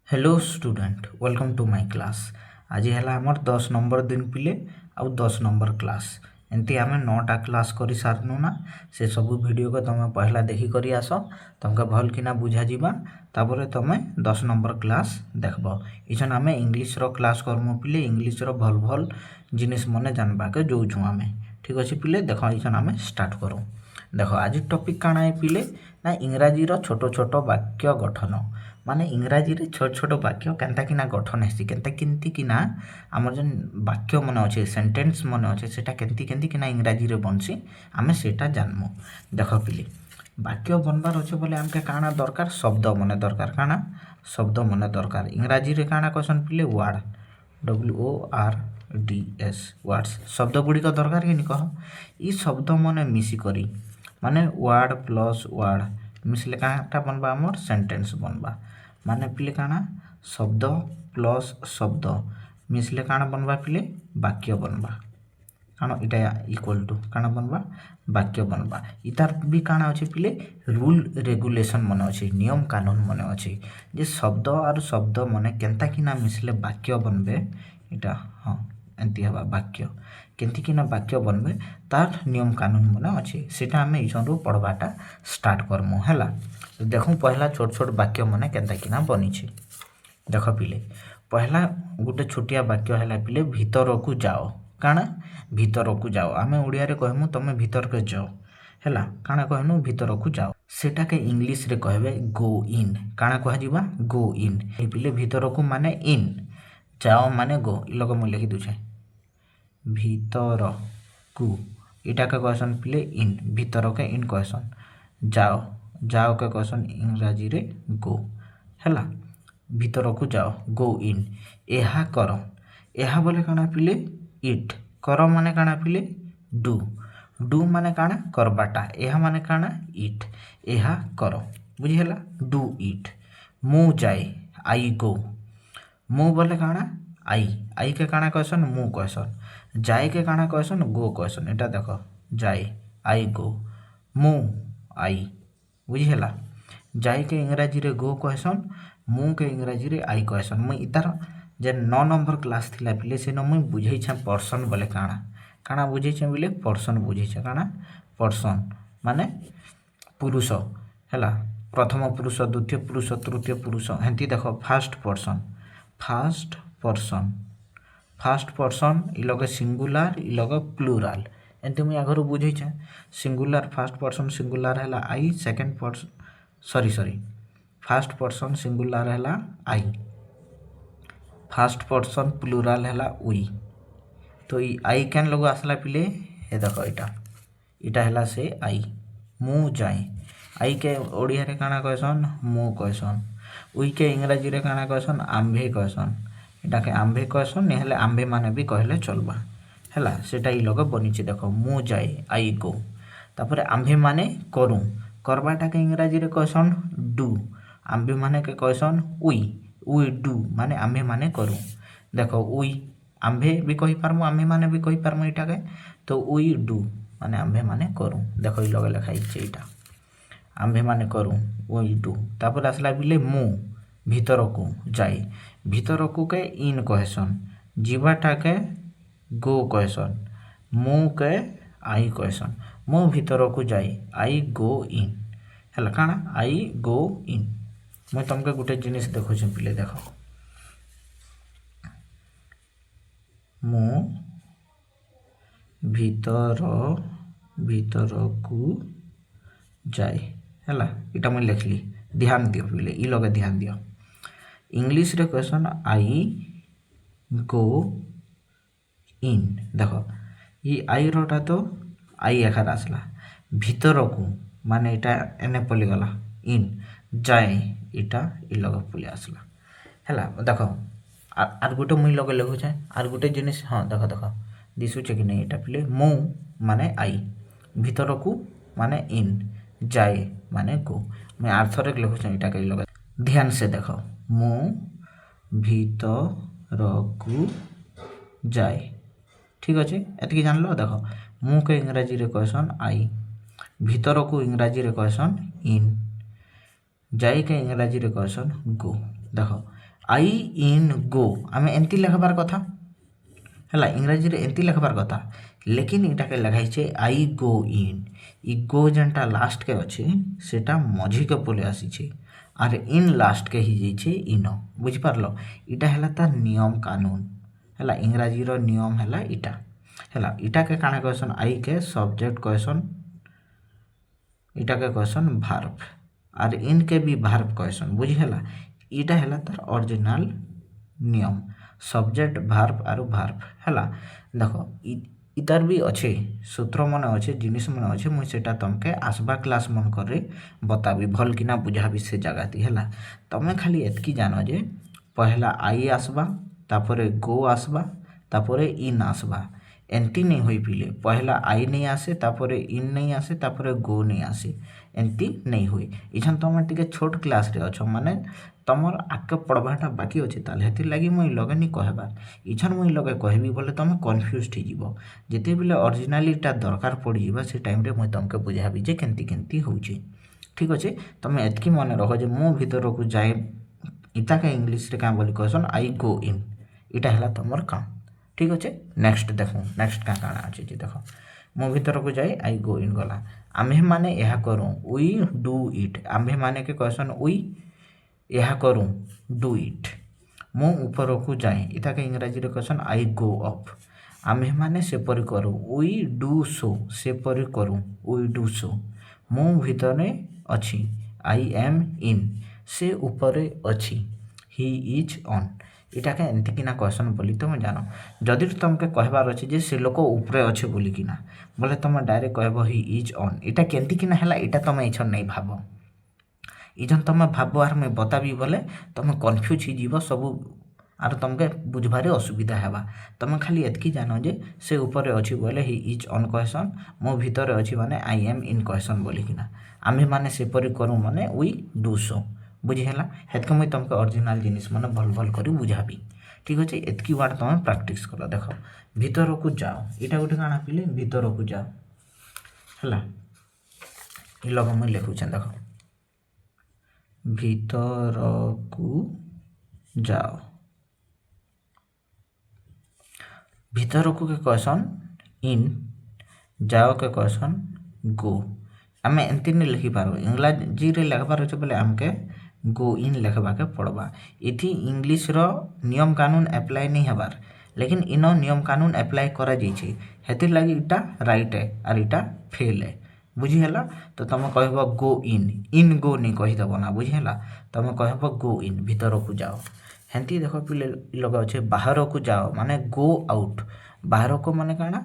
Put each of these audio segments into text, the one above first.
Hello student welcome to my class. आज है आमर 10 नंबर दिन पिले आउ 10 नंबर क्लास एमती आम 9टा क्लास कर सारनु ना। से सब वीडियो को तुम पहला देखी करी आस तुमके भल किना बुझा जीवा तापर तुम 10 नंबर क्लास देखब। इछन आम इंग्लिश रो क्लास करमु पिले इंग्लिश रो भल भल जिनिस मने जानबा के जोउछु आम। ठीक अच्छे पिले देख इछन आम स्टार्ट करूँ। देख आज टॉपिक काना है पिले ना इंग्राजी रो छोट छोट वाक्य गठन माने इंग्राजी रे छोट छोट वाक्य केनता किना गठन हेसी केनता किंती किना हमर जन वाक्य मन अच्छे सेंटेंस मन अच्छे सेटा केंती केंती किना इंग्राजी रे बनसी आमे सेटा जानमु। देख पिले वाक्य बनबार अच्छे बोले आमके काना दरकार शब्द मने दरकार काना शब्द मने दरकार इंग्राजी रे काना क्वेश्चन पिले वर्ड WORDS वर्ड्स शब्द गुड़ी का दरकार कि कह ई शब्द मने मिसी करी माने वर्ड प्लस वर्ड मिसले काटा बनबा हमर सेंटेंस बनबा माने पिले काना शब्द प्लस शब्द मिसले काना बनबा पिले वाक्य बनबा काना इटा इक्वल टू काना बनबा वाक्य बनबा। इतार भी काना अच्छे पिले रूल रेगुलेशन मन अच्छे नियम कानून मन अच्छे जे शब्द और शब्द मने केनता किना मिसले वाक्य बनबे इटा हाँ एंती हवा वाक्य केंती किना वाक्य बनबे तार नियम कानून मन अच्छे सेटा आमे इछन पढ़वाटा स्टार्ट करमु हैला। देखूँ पहला छोट छोट वाक्य मने केनता किना बनीछे देख पिले पहला गोटे छोटिया वाक्य हैला पिले भीतर को जाओ काना भीतर को जाओ आमे ओडिया रे कहमु तमे भीतर के जाओ हैला काना कहनु भीतर को जाओ सेटा के इंग्लिश रे कहबे गो इन काना कह जीवा गो इन ए पिले भीतर को माने इन जाओ माने गो इ लोग म लिखि दुछे भीतर को इटा का क्वेश्चन पिले इन भीतर के इन क्वेश्चन जाओ जाओ के क्वेश्चन इंग्राजी रे गो हैला भीतर को जाओ गो इन एहा करो एहा बोले काना पिले इट करो माने काना पिले डू डू माने काना करबाटा एहा माने काना इट एहा करो बुझी हैला डू इट मु जाए आई गो मु बोले काना आई के काना क्वेश्चन मु क्वेश्चन जाए के काना क्वेश्चन गो क्वेश्चन एटा देखो जाए आई गो मु आई बुझी हैला जाए के इंग्राजी रे गो क्वेश्चन मु के इंग्राजी रे आई क्वेश्चन मुई इतार जे 9 नंबर क्लास थिला पिले से न मुई बुझै छ पर्सन बोले काना काना बुझै छ बिले पर्सन बुझै छ काना पर्सन माने पुरुष हैला प्रथम पुरुष द्वितीय पुरुष तृतीय पुरुष हेंती देखो फर्स्ट पर्सन इ लगे सिंगुलर इ लगे प्लुरल एंती मुई आगरो बुझै छ सिंगुलर फर्स्ट पर्सन सिंगुलर हैला I second person sorry first person singular हैला आई फर्स्ट पर्सन प्लुरल हैला वी तो ई आई केन लोग आसला पिले हे देखो इटा हैला से आई मु जाए आई के ओडिया रे काना कहसन मु कहसन वी के इंग्राजी रे काना कहसन आंभे कहसन इटा के आंभे कहसन ने हेले आंभे माने भी कहले चलबा हैला सेटा ई लोग बनिचे देखो मु जाए आई गो तापर आंभे माने करू करबाटा के इंग्राजी रे कहसन डू आंभे माने के कहसन वी डू माने आंभे माने करू देखो वी आंभे भी कहि पारमु आंभे माने भी कहि पारमु इटा के तो वी डू माने आंभे माने करू देखो इ लगे लिखा इचे इटा आंभे माने करू वी डू तापर आसला बिले मु भीतर को जाई भीतर को के इन कहसन जीवाटा के गो कहसन मु के आई कहसन मु भीतर को जाई आई गो इन हैला काना आई गो इन मैं तुमके गोटे जिनिस देखो पिले देखो मु भीतर को जाए हैला इटा मैं लिखली ध्यान दियो पिले इ लगे ध्यान दियो इंग्लिश रे क्वेश्चन आई गो इन देखो ये आई रोटा तो आई एखार आसला भीतर को माने इटा एने पली गला इन जाए इटा इ लगे पली आसला हैला देखो आर गोटे मुई लगे लिखु छे आर गोटे जिनिस हाँ देखो दिसुचे कि नहीं इटा पिले मु माने आई भीतर को माने इन जाए माने गो मैं आर्थर लिखु छे इटा के लगे ध्यान से देखो मु भीतर को जाए ठीक अच्छे एतकी जान लो देखो मु के इंग्राजी रे कहसन आई भीतर को इंग्राजी रे कहसन इन जाई के इंग्राजी रे कहसन गो देखो आई इन गो आम एमती लिखबार कथा है इंग्राजी रे एमती लिखबार कथा लेकिन इटाके लिखाई आई गो इन इ गो जेनटा लास्ट के अच्छे सेटा मझी के पले आसी आर इन लास्ट के ही जाइए इन बुझिपार इटा है तार नियम कानून है इंग्राजी रो नियम है इटा के काना कहसन आई के सब्जेक्ट कहसन इटा के कहसन भार्ब आर इन के भी भार्ब कहसन बुझीला इटा है तार ओरिजिनल नियम सब्जेक्ट भार्ब आर भार्ब है देख इतार भी अच्छे सूत्र मन अच्छे जिनिस मन अच्छे मुझे सेटा तुमके आसबा क्लास मन कर बताबी भल किना बुझाबी से जगह है तुम खाली एतकी जान जे पहला आई आसबा तापरे गो आसबा तापरे इन आसबा एंती नहीं होई पिले पहला आई नहीं आसे तापरे इन नहीं आसे तापरे गो नहीं आसे एंती नहीं हुई इछन तुम टिके छोट क्लास रे अच्छ माने तुमर आगे पढ़वाटा बाकी अच्छे ताल लगी मुई लगे नहीं कहबार इछन मुई लगे कहबी बोले तुम कन्फ्यूज हो जिते बेले ओरिजिनालीटा दरकार पड़ से टाइम रे मुई तुमके बुझाबी जे केंती केंती होउची ठीक अच्छे तुम एतकी मन रख जे मो भीतर को जाए इता के इंग्लिश रे क्या बोली कहसन आई गो इन इटा है तुमर काम ठीक अच्छे नेक्स्ट देखो नेक्स्ट क्या काଣା अच्छे जे देख मो भीतर को जाए आई गो इन गला आम्भे माने यह करूँ वी डू इट आम्भे माने के कहसन वी यह करूँ डू इट मो ऊपर को जाए इता के इंग्राजी रे कहसन आई गो अप आम्भे माने सेपरी करूँ वी डू सो सेपरी करूँ वी डू सो मो भीतर अच्छी आई एम इन से ऊपर अच्छी ही इज ऑन इटा के एंती किना कहसन बोली तुम जान जदि तुमके कहबार अच्छे जे से लोक ऊपरे अच्छे बोली किना बोले तुम डायरेक्ट कहब ही इज ऑन इटा केंती किना हैला इटा तुम इछन नहीं भाब इजन तुम भाब आर मैं बताबी बोले तुम कन्फ्यूज ही जीव सब आर तुमके बुझबारे असुविधा हेबा तुम खाली एतकी जान जे से ऊपर अच्छी बोले ही इज ऑन कहसन मो भीतर अच्छी माने आई एम इन कहसन बोली किना आम्हे माने सेपरी करूँ माने वी डू सो बुझीला हेतके मुई तुमके ओरिजिनल जिनिस माने भल भल करी बुझाबी ठीक अच्छे एतकी वार्ड तुम प्रैक्टिस कर देख भीतर को जाओ इटा गोटे काଣା पिले भीतर को जाओ है ये लग मुई लिखुचे देख भीतर को जाओ भीतर को के कहसन इन जाओ के कहसन गो आम एमती नहीं लिखी पार इंग्राजी रे लिखबार अच्छे बोले आमके गो इन लिखबा के पड़वा इथी इंग्लिश रो नियम कानून अप्लाई नहीं हबार लेकिन इन नियम कानून अप्लाई करा जाइए हेतिर लगी इटा राइट है और इटा फेल है बुझीला तो तुम कह गो इन गो नहीं कहीदेव ना बुझीला तुम कह गो इन भीतर को जाओ हेंती देख पिले लग अच्छे बाहर को जाओ माने गो आउट बाहर को माने काଣା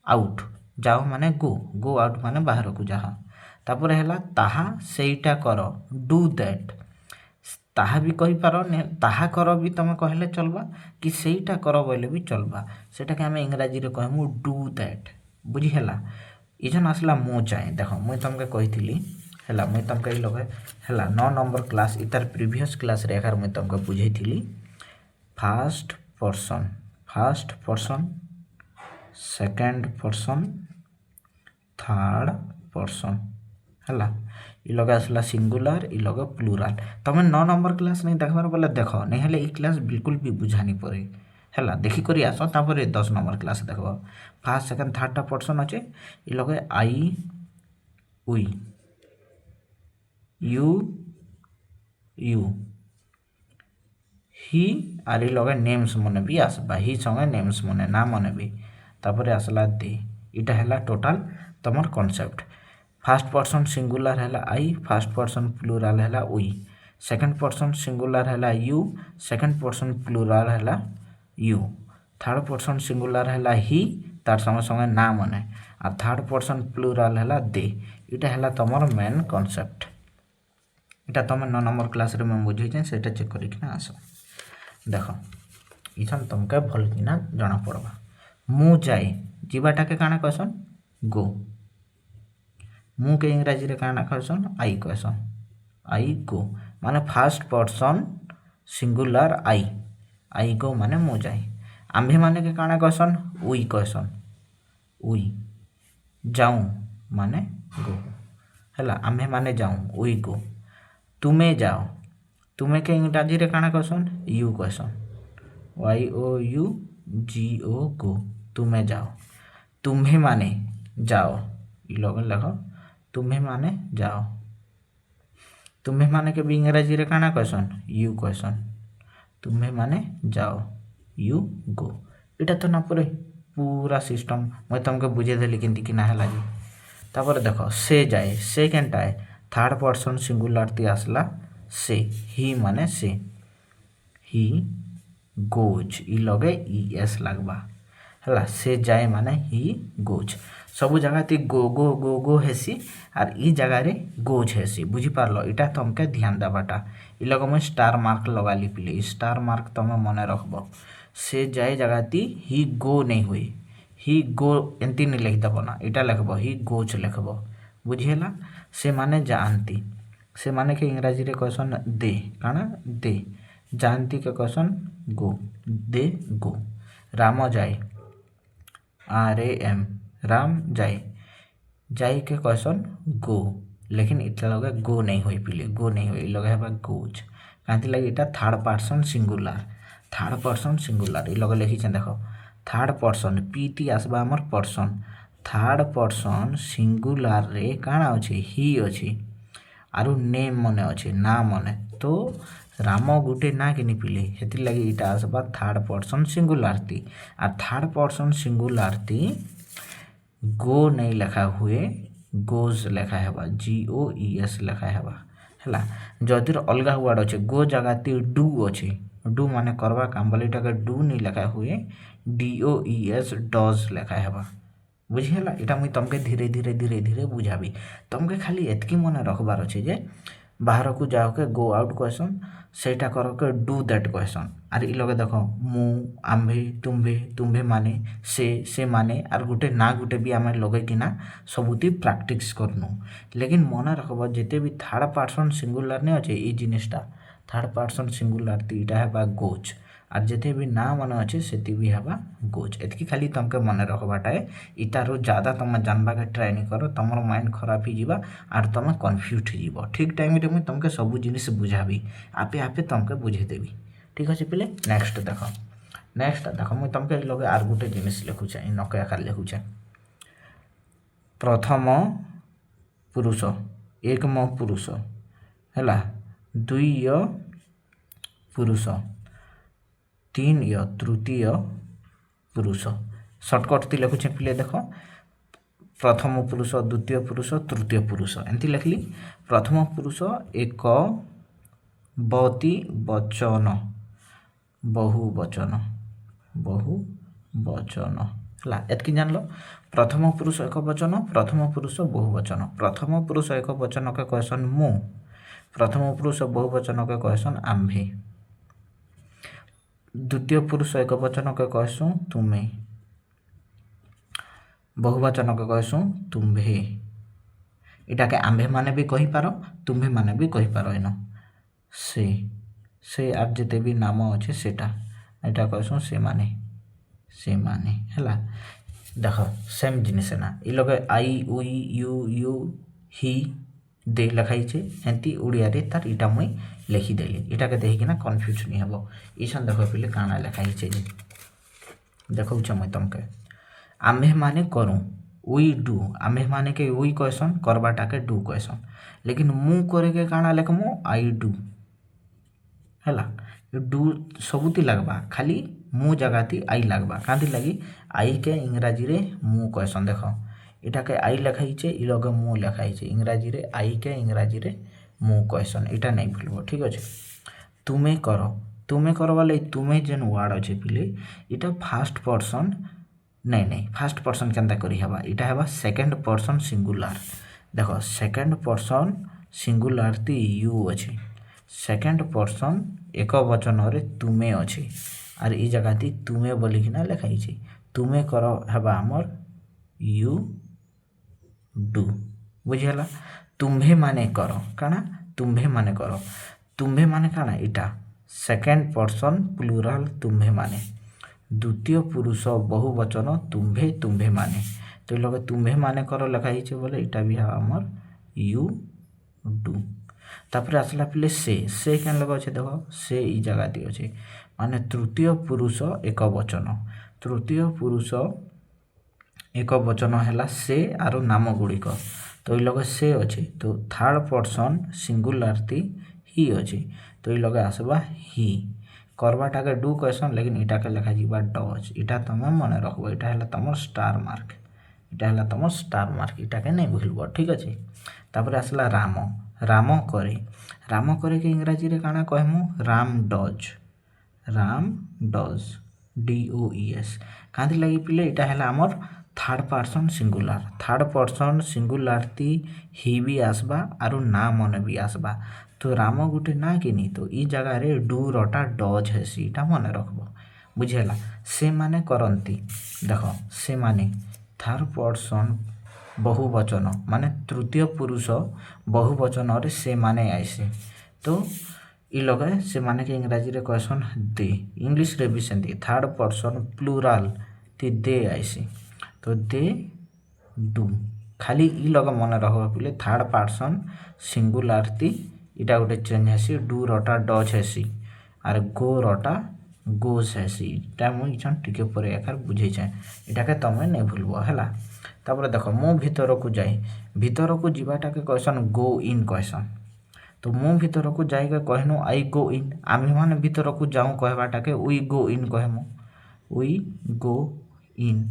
आउट जाओ माने गो आउट माने बाहर को जाओ तापर है ताहा सेटा कर डू दैट ताहा भी कही पार ताहा कर भी तुम कहले चलबा कि सेटा कर बोले भी चलबा सेटा के आम इंग्राजी रे कहमु डू दैट बुझीला इजन आसला मो चाहे देख मुई तुमके कही है मुई तुमके लगे है 9 नंबर क्लास इतार प्रीवियस क्लास रे एकार मुई तुमके बुझेइथिली first person second person third person है इ लगे आसला सिंगुलर इ लगे प्लूराल तुम 9 नंबर क्लास नहीं देखबार बोले देख नहीं हेले इ क्लास बिल्कुल भी बुझानी पड़े है देखी करी आस तापर 10 नंबर क्लास देख फर्स्ट सेकंड थर्ड पर्सन अच्छे इ लगे I we you he are इ लगे नेम्स मने भी आसबा ही संगे नेम्स मने ना मने भी तापर आसला दे इटा है टोटाल तुमर कॉन्सेप्ट फर्स्ट पर्सन सिंगुलर है आई फर्स्ट पर्सन प्लूराल है वी सेकंड पर्सन सिंगुलर है यू सेकंड पर्सन प्लूराल है यू थर्ड पर्सन सिंगुलर है ही तार संगे संगे ना मने आ थर्ड पर्सन प्लूराल है दे इटा है तुमर मेन कॉन्सेप्ट इटा तुम 9 नंबर क्लास रे मैं बुझे से चेक करना आस देख इछन तुमके भल किना जना पड़वा मु जाए जीवाटा के काଣା कहसन गो मु के इंग्राजी रे काଣା कहसन आई कहसन आई गो माने फर्स्ट पर्सन सिंगुलर आई गो माने मु जाए आम्भे माने के काଣା कहसन वी कहसन वी जाऊँ माने गो है आम्भे माने जाऊँ वी गो तुमे जाओ तुमे के इंग्राजी रे काना कहसन यू कहसन YOUGO गो तुमे जाओ तुम्हें माने जाओ लोग लेख तुम्हें माने जाओ तुम्हें माने के भी इंग्राजी रे काना कहसन यू कहसन तुम्हें माने जाओ यू गो इटा तो ना पूरा सिस्टम मैं तुमको बुझे देली किंती कि ना है लगी तापर देखो से जाए से केनटा है थर्ड पर्सन सिंगुलारिटी आसला से ही माने से ही गोज इ लगे ES लगवा है से जाए माने ही गोज सबू जगह ती गो गो गो गो हेसी आर ई जगह रे गोज हेसी बुझी पारलो इटा तुमके ध्यान देवाटा इ लगे मैं स्टार मार्क लगा ली पिले स्टार मार्क तुम मन रखब से जाए जगह ती ही गो नहीं हुई ही गो एंती नहीं लिख देव ना इटा लिखब ही गोज लिखब बुझीला से माने जानती से माने के इंग्राजी रे कहसन दे काना दे जानती के कहसन गो दे गो राम जाए RAM राम जाए जाए के कहसन गो लेकिन इतना लगे गो नहीं हुई पिले गो नहीं हुई लगे है गोज कहीं लगे इटा थर्ड पर्सन सिंगुलार लगे लिखी देख थर्ड पर्सन पीटी आसबा आमर पर्सन थर्ड पर्सन सिंगुलार रे काना अच्छे ही अच्छे आरु नेम मने अच्छे ना मने तो राम गुटे ना कि पिले हेतिर लगे इटा आसबा थर्ड पर्सन सिंगुलारिटी आ थर्ड पर्सन सिंगुलारिटी गो नहीं लिखा हुए गोज लिखा है GOES लिखा है है जदि अलग वर्ड अच्छे गो जगह डू अच्छे डू माने करवा काम बोले इटा डू नहीं लिखा हुए DOES डज लिखा है बुझीगला इटा मुई तुमके धीरे धीरे धीरे धीरे बुझाबी तुमके खाली एतकी मन रखबार अच्छे जे बाहर को जाओ के गो आउट कहसन सेटा कर के डू दैट कहसन आर इ लगे देख मु आम्भे तुम्भे माने से माने आर गुटे ना गुटे भी आम लगे कि ना सबुती प्रैक्टिस करनु लेकिन मन रखब जिते भी थर्ड पर्सन सिंगुलार नहीं अच्छे ये जिनिसटा थर्ड पर्सन सिंगुलार इटा है गोज आर जिते भी ना मन अच्छे से भी है गोज एतकी खाली तुमके मन रखबाटा है इतारो ज़्यादा तुम जानवा के ट्राए नहीं कर तुम माइंड खराब हो आर तुम कन्फ्यूज हो ठीक टाइम रे मुझे तुमके सब जिनिस बुझाबी आपे आपे तुमके बुझेदेवी ठीक अच्छे पिले नेक्स्ट देख मुझे तुमके लगे आर गोटे जिनिस लिखुचे नके आकार लिखुचे प्रथम पुरुष एकम पुरुष है दुई पुरुष तीन तृतीय पुरुष सर्टकट ती लिखुचे पिले देख प्रथम पुरुष द्वितीय पुरुष तृतीय पुरुष एमती लिखली प्रथम पुरुष एक बती वचन बहुवचन है एतकी जान लो प्रथम पुरुष एक वचन प्रथम पुरुष बहुवचन प्रथम पुरुष एक वचन के कहसन मु प्रथम पुरुष बहुवचन के कहसन आम्भे द्वितीय पुरुष एक वचन के कहसु तुमे बहुवचन के कहसु तुम्भे इटा के आम्भे माने भी कही पारो तुम्भे माने भी कही पारो इन से आर जिते भी नाम अच्छे सेटा इटा कहसु से माने है देख सेम जिनिस ना इ लगे आई उई यू ही दे लिखाई एमती ओडिया रे तार इटा मुई लिखिदेली इटा के देखिना कन्फ्यूज नहीं हम ईसन देख पे काना लिखाई देखौ मुई तुमके आम्भे माने करूँ वी डू आम्भे माने के वी कहसन करवाटा के डू कहसन लेकिन मु करे के काना लिखमु आई डू है डू सबुती लगवा खाली मु जगह ती आई लगवा कहाँ लगी आई के इंग्राजी रे मु कहसन देख इटा के आई लिखाई इ लगे मु लिखाई इंग्राजी रे आई के इंग्राजी रे मु कहसन इटा नहीं भूलब ठीक अच्छे तुम्हें कर वाले तुम्हें जेन वार्ड अच्छे पिले इटा फास्ट पर्सन नहीं फास्ट पर्सन केनता करी हवा इटा हवा सेकंड पर्सन सिंगुलार देखो सेकंड पर्सन सिंगुलार ती यू अच्छे सेकंड पर्सन एक वचन रे तुम्हें अच्छे आर ई जगह ती तुम्हें बोलिकिना लिखाई तुम्हें कर हवा आमर यू डू बुझीगला तुम्भे माने कर काना तुम्भे माने काना इटा सेकंड पर्सन प्लूराल तुम्भे माने द्वितीय पुरुष बहुवचन तुम्भे माने तो लगे तुम्भे माने कर लिखाई बोले इटा भी है आमर यू डू तापर आसला पिले से केन लगे अच्छे देख से ई जगह दी अच्छे माने तृतीय पुरुष एक वचन तृतीय पुरुष एक वचन है से आरो नाम गुड़िक तो ये लगे से अच्छे तो थर्ड पर्सन सिंगुलारिटी ही अच्छे तो ये लगे आसबा ही करवाटा के डू कहसन लेकिन इटा के लिखा जीवा डज इटा तुम मन रखब इटा है तुम स्टार मार्क इटा है तुम स्टार मार्क इटा के नहीं भूलब ठीक अच्छे तापर आसला राम राम करे के इंग्राजी रे काना कहमु राम डज DOES कांति लगी पिले इटा है आमर थर्ड पर्सन सिंगुलारिटी ही भी आसबा आरु ना मन भी आसबा तो राम गुटे ना कि नहीं तो ई जगह रे डू रटा डज हेसी इटा मन रखब बुझेला से माने करंती देख से माने थर्ड पर्सन बहुवचन माने तृतीय पुरुष बहुवचन रे से माने आइसे तो ई लगे से माने के इंग्राजी रे कहसन दे इंग्लिश रे भी सेंती थर्ड पर्सन प्लूराल ती दे आइसे तो दे डू खाली ई लगे मन रखबा पिले थर्ड पर्सन सिंगुलारिटी इटा गोटे चेंज हेसी डू रटा डज हेसी आर गो रटा गोज हेसी इटा मुई इछन टिके परे एकर बुझे छे इटा के तमे नै भूलबो हला तापर देखो मो भीतर को जीवाटा के कहसन गो इन कहसन तो मो भीतर को जाई के कहनु आई गो इन आमी माने भीतर को जाऊ कहबाटा के we go in कहमु we go इन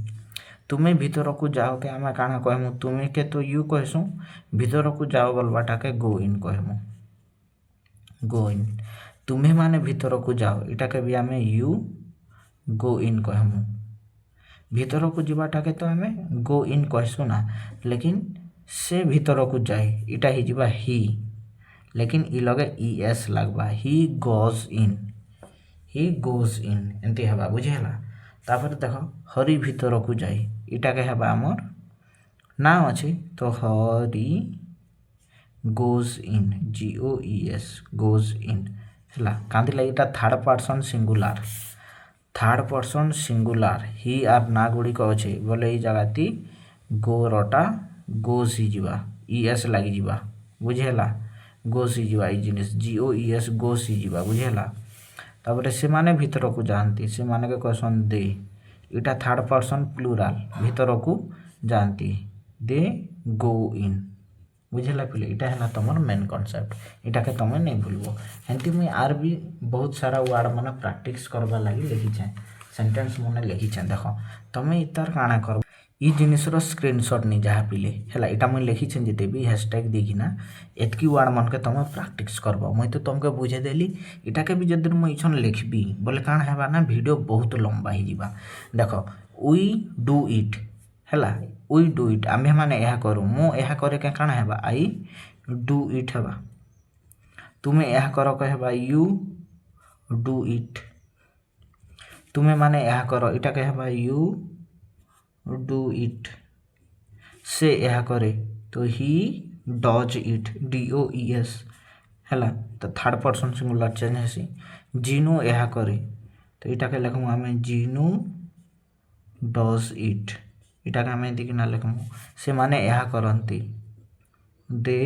तुमे भीतर को जाओ के आमे काना कहमु तुमे के तो यू कहसु भीतर को जाओ बोलबाटा के गो इन कहमु गो इन तुम्हें माने भीतर को जाओ इटा के भी आमे यू गो इन कहमु भीतर को जीवाटा के तो आमे गो इन कहसु ना लेकिन से भीतर को जाए इटा ही जीवा ही लेकिन ई लगे ES लगबा ही गोज इन एंती हबा बुझेला तापर देखो हरि भीतर को जाए इटा के हबा हमर ना अछि तो Hari goes in GOES goes in हला कांदी लागि इटा थर्ड पर्सन सिंगुलार ही आर ना गुडी को अछि बोले ई जगाती गो रटा गोज ही जीवा ES लागि जीवा बुझेला गोस ही जीवा ई जिनिस GOES गोस ही जीवा बुझेला तापर से माने भीतर को जानती से माने के कहसन दे इटा थर्ड पर्सन प्लूराल भीतर को जानती दे गो इन बुझेला पिले इटा है तुम मेन कॉन्सेप्ट इटा के तुम नहीं भूलबो हेंती मुई आर भी बहुत सारा वर्ड माने प्रैक्टिस करबा लागि लिखि छे सेंटेंस माने लिखि छे देखो तुम इतार काना कर ई जिनिस रो स्क्रीनशॉट नहीं जहा पिले हला इटा मुई लिखि छे जेते भी हैशटैग देखिना एतकी वर्ड मन के तुम प्रैक्टिस करबो मुई तो तुमके बुझे देली इटा के भी जदि मुई इछन लिखबी बोले काना हेबा ना वीडियो बहुत लंबा ही जीवा देखो वी डू इट हला वी डू इट आमे माने यहा करू मो यहा करे के काना हेबा आई डू इट हेबा तुमे यहा करो के हेबा यू डू इट तुमे माने यहा करो इटा के हेबा यू डू इट से यहा करे तो ही डज इट DOES हला तो थर्ड पर्सन सिंगुलर चेंज हेसी जीनू यहा करे तो इटा के लिखमु आमे जीनू डज इट इटा के आमे देखि ना लिखमु से माने यहा करंती दे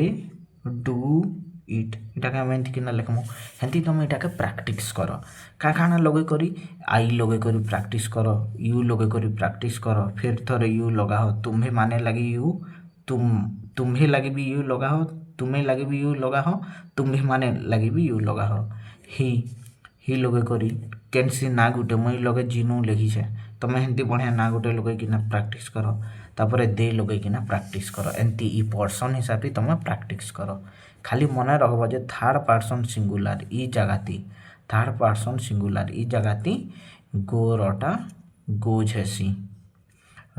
डू इट इटा के आमे देखि ना लिखमु हेंती तुम इटा के प्रैक्टिस करो का खाना लगे करी आई लगे करी प्रैक्टिस करो यू लगे करी प्रैक्टिस करो फिर थोड़े यू लगाओ तुम्हें माने लगी यू तुम्हें लगी भी यू लगाओ तुम्हें लगी भी यू लगाओ तुम्हें माने लगी भी यू लगाओ ही लगे करी कैंसी ना गुटे मुई लगे जीनू लिखी छे तुम हेंती बढ़िया ना गुटे लगे कि ना प्रैक्टिस करो तापर दे लगे कि ना प्रैक्टिस करो एंती ई पर्सन हिसाब से तुम प्रैक्टिस करो खाली मन रखब जे थर्ड पर्सन सिंगुलर ई जगाती थर्ड पर्सन सिंगुलर ई जगाती गो रटा गोज हेसी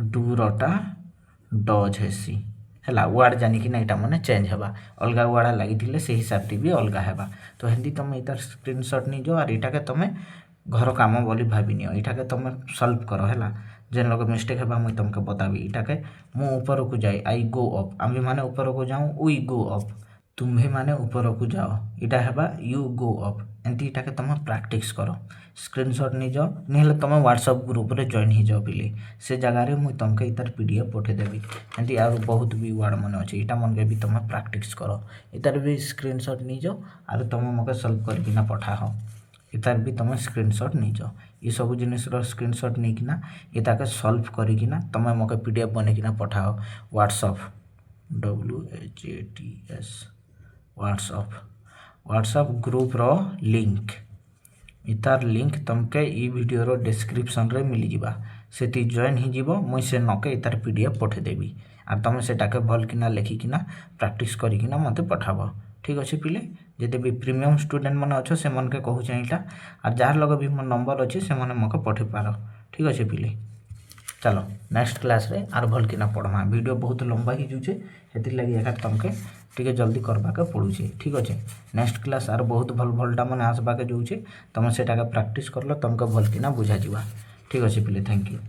डू रटा डज हेसी हला वर्ड जानी कि ना इटा माने चेंज हेबा अलगा वर्ड लागि दिले से हिसाब से भी अलगा हेबा तो हिंदी तुम इतार स्क्रीनशॉट नि जो और इटा के तुम घर काम बोली भाबी नियो इटा के तुम सॉल्व करो हला जेन लोग मिस्टेक हेबा मुई तुमके बताबी इटा के मु ऊपर को जाई आई गो अप आमी माने ऊपर को जाऊं वी गो अप तुम्हें माने ऊपर को जाओ इटा हेबा यू गो अप एमती इटाके तुम प्रैक्टिस कर स्क्रीनशॉट निज नहीं तुम व्हाट्सएप ग्रुप रे जॉइन हो जाओ पिले से जगार मुझे तुमके इतार पीडीएफ पठेदेवी एमती आर बहुत भी वर्ड मन अच्छे यहाँ मन के भी तुम प्रैक्टिस कर इतार भी स्क्रीनशॉट निज आर तुम मके सल्व करकिना पठाओ इतार भी तुम स्क्रीनशॉट निज ये सब जिनसर स्क्रीनशॉट नहीं ये सल्व करकिना तुम मके पीडीएफ बनैकिना पठाओ व्हाट्सएप WHATS व्हाट्सएप ग्रुप रो लिंक इतार लिंक तुमके ई वीडियो रो डिस्क्रिप्शन रे मिल जावा से जॉइन ही जीवो मुई से नके इतार पीडीएफ पठेदेवी आर तुम सेटाके भल किना लेखिकिना प्रैक्टिस करिकिना मते पठाबो ठीक अच्छे पिले जदि भी प्रीमियम स्टूडेंट मैंने अच्छे से मन के कहूँ यहाँ आर जार लगे भी मोर नंबर अच्छे से मैंने मके पठे पार ठीक अच्छे पिले चलो नेक्स्ट क्लास रे आर भल किना पढ़मा वीडियो बहुत लंबा ही जुचे हेतिर लगी एका तुमके टिके जल्दी करबा के पड़ुचे ठीक अच्छे नेक्स्ट क्लास आर बहुत भल भलटा मैंने आसबा के जोचे तुम सेटा के प्रैक्टिस करलो तुमके भल किना बुझा जीवा ठीक अच्छे पिले थैंक यू।